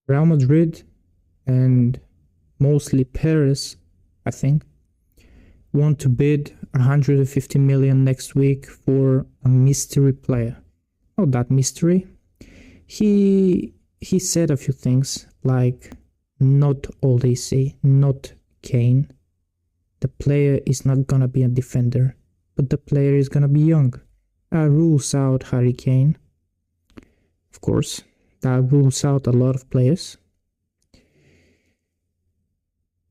Real Madrid and mostly Perez, I think, want to bid 150 million next week for a mystery player. Oh, that mystery. He said a few things like not Olise, not Kane. The player is not gonna be a defender, but the player is gonna be young. That rules out Harry Kane. Of course, that rules out a lot of players.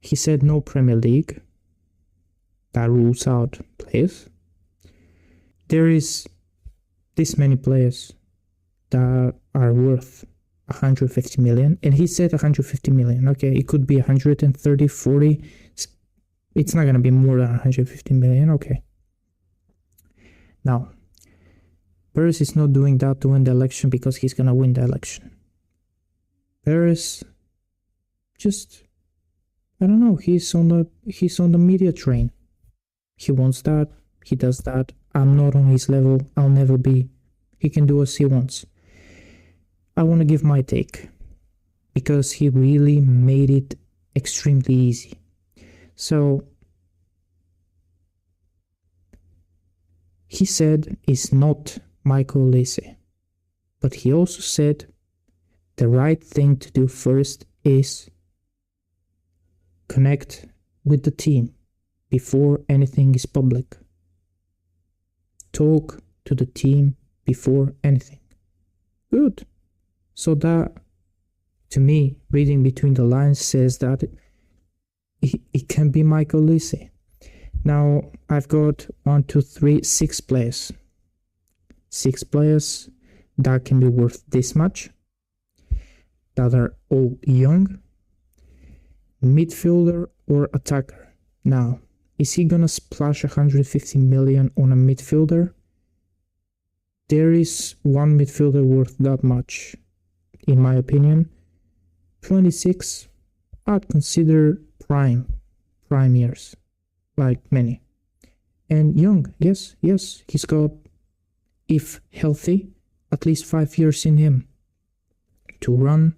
He said no Premier League. That rules out players. There is this many players that are worth 150 million, and he said 150 million. Okay, it could be 130, 40. It's not going to be more than 150 million. Okay. Now, Perez is not doing that to win the election because he's going to win the election. Perez just, I don't know, he's on the media train. He wants that, he does that. I'm not on his level, I'll never be. He can do as he wants. I want to give my take because he really made it extremely easy. So he said it's not Michael Olise, but he also said the right thing to do first is connect with the team before anything is public. Talk to the team before anything. Good. So that, to me, reading between the lines, says that it can be Michael Olise. Now, I've got 6 players. 6 players that can be worth this much, that are all young, midfielder or attacker. Now, is he gonna splash 150 million on a midfielder? There is one midfielder worth that much, in my opinion. 26, I'd consider prime years, like many. And young, yes, he's got, if healthy, at least 5 years in him to run,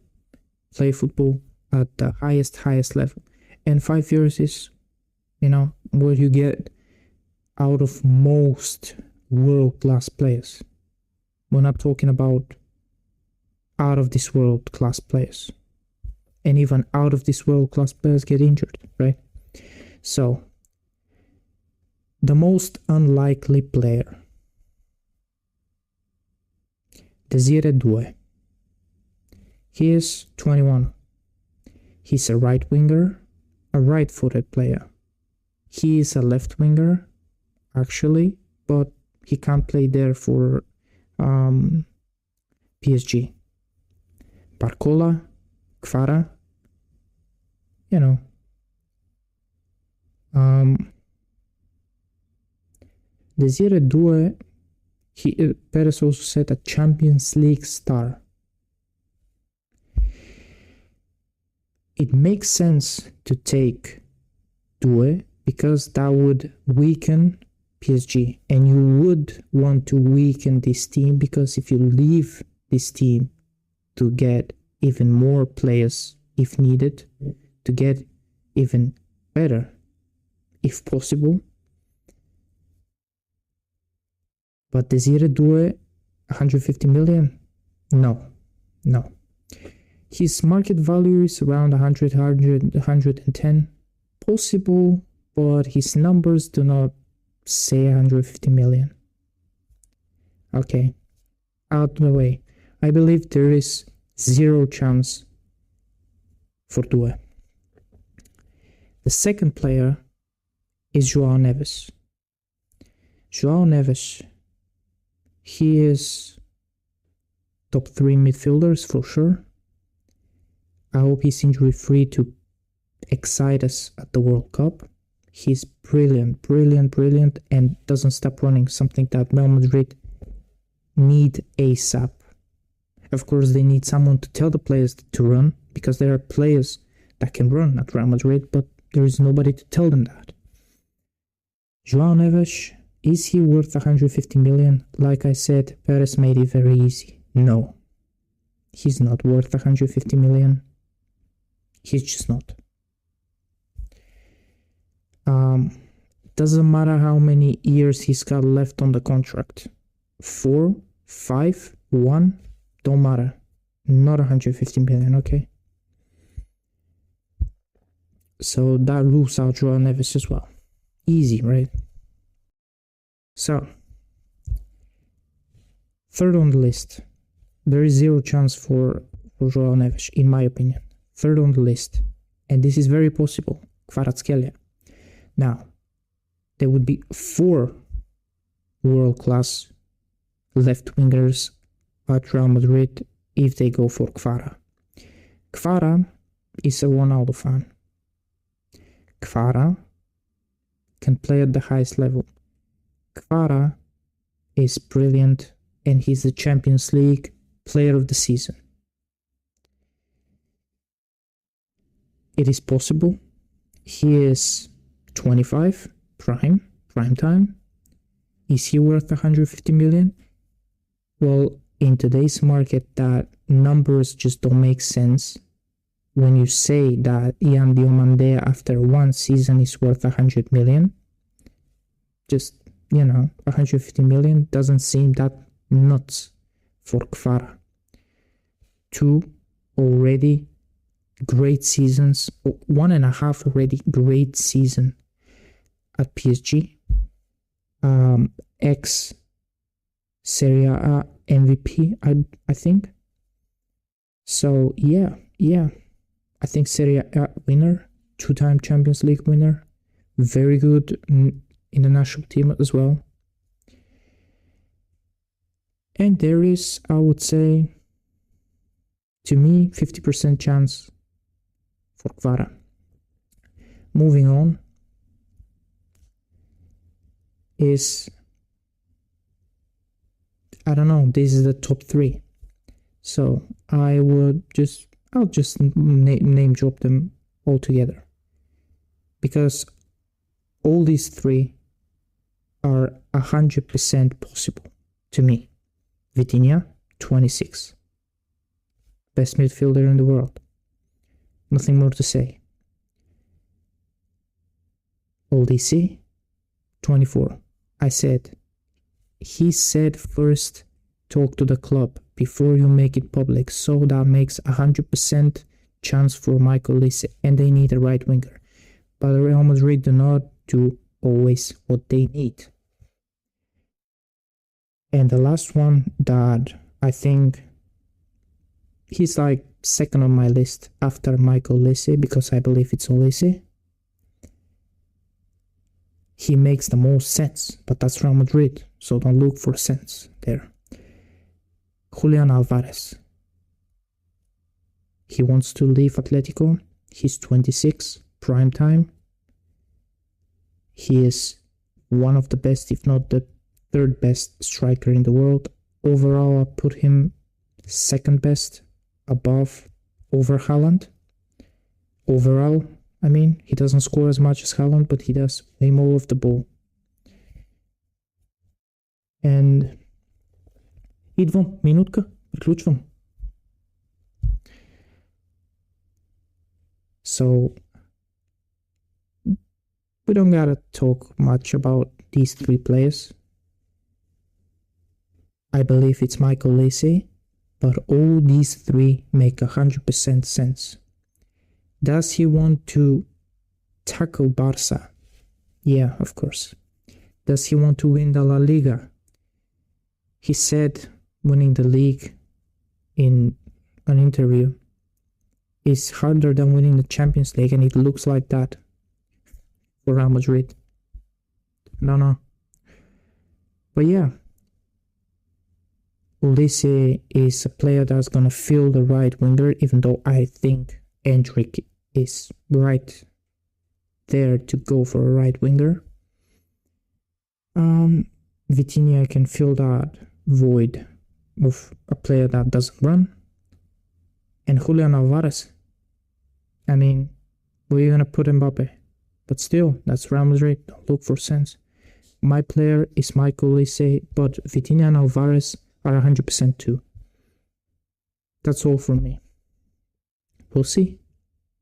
play football at the highest level. And 5 years is, what you get out of most world-class players. We're not talking about out of this world-class players. And even out of this world-class players get injured, right? So, the most unlikely player, Desire Doué. He is 21. He's a right winger, a right-footed player. He is a left winger, actually, but he can't play there for PSG. Barcola, Kvara, Desire Doué, Perez also said a Champions League star. It makes sense to take Doué because that would weaken PSG, and you would want to weaken this team because if you leave this team to get even more players if needed, to get even better if possible. But Desire Doué, 150 million? No. His market value is around 110. Possible, but his numbers do not say 150 million. Okay, out of the way. I believe there is 0 chance for Doué. The second player is João Neves. João Neves, he is top 3 midfielders for sure. I hope he's injury free to excite us at the World Cup. He's brilliant, and doesn't stop running, something that Real Madrid need ASAP. Of course, they need someone to tell the players to run, because there are players that can run at Real Madrid, but there is nobody to tell them that. João Neves, is he worth 150 million? Like I said, Perez made it very easy. No. He's not worth 150 million. He's just not. Doesn't matter how many years he's got left on the contract. 4, 5, 1, don't matter. Not 150 million, okay? So that rules out Joao Neves as well. Easy, right? So, third on the list. There is zero chance for Joao Neves, in my opinion. Third on the list. And this is very possible. Kvaratskhelia. Now, there would be 4 world-class left wingers at Real Madrid if they go for Kvara. Kvara is a Ronaldo fan. Kvara can play at the highest level. Kvara is brilliant and he's the Champions League player of the season. It is possible. He is 25, prime time. Is he worth 150 million? Well, in today's market, that numbers just don't make sense. When you say that Ian Diomande after one season is worth 100 million, just, 150 million doesn't seem that nuts for Kvara. 2 already great seasons, 1.5 already great season at PSG. Ex Serie A MVP, I think. So yeah. I think Serie A winner, 2-time Champions League winner, very good in the national team as well. And there is, I would say, to me, 50% chance for Kvara. Moving on is, I don't know, this is the top 3. So I'll just name drop them all together. Because all these 3 are 100% possible to me. Vitinha, 26. Best midfielder in the world. Nothing more to say. Olise, 24. He said first, talk to the club before you make it public, so that makes 100% chance for Michael Olise, and they need a right winger. But Real Madrid do not do always what they need. And the last one that I think he's like second on my list after Michael Olise, because I believe it's Olise. He makes the most sense, but that's Real Madrid, so don't look for sense there. Julian Alvarez. He wants to leave Atletico. He's 26, prime time. He is one of the best, if not the 3rd best striker in the world. Overall, I put him 2nd best, over Haaland. Overall, I mean, he doesn't score as much as Haaland, but he does way more of the ball. And идвам, минутка, приключвам. So, we don't gotta talk much about these 3 players. I believe it's Michael Olise, but all these 3 make 100% sense. Does he want to tackle Barca? Yeah, of course. Does he want to win the La Liga? He said winning the league in an interview is harder than winning the Champions League, and it looks like that for Real Madrid. I don't know. But yeah, Olise is a player that's gonna fill the right winger, even though I think Endrick is right there to go for a right winger. Vitinha can fill that void of a player that doesn't run. And Julian Alvarez, I mean, where are you gonna put Mbappe? But still, that's Real Madrid. Don't look for sense. My player is Michael Olise, but Vitinha and Alvarez are 100% too. That's all from me. We'll see.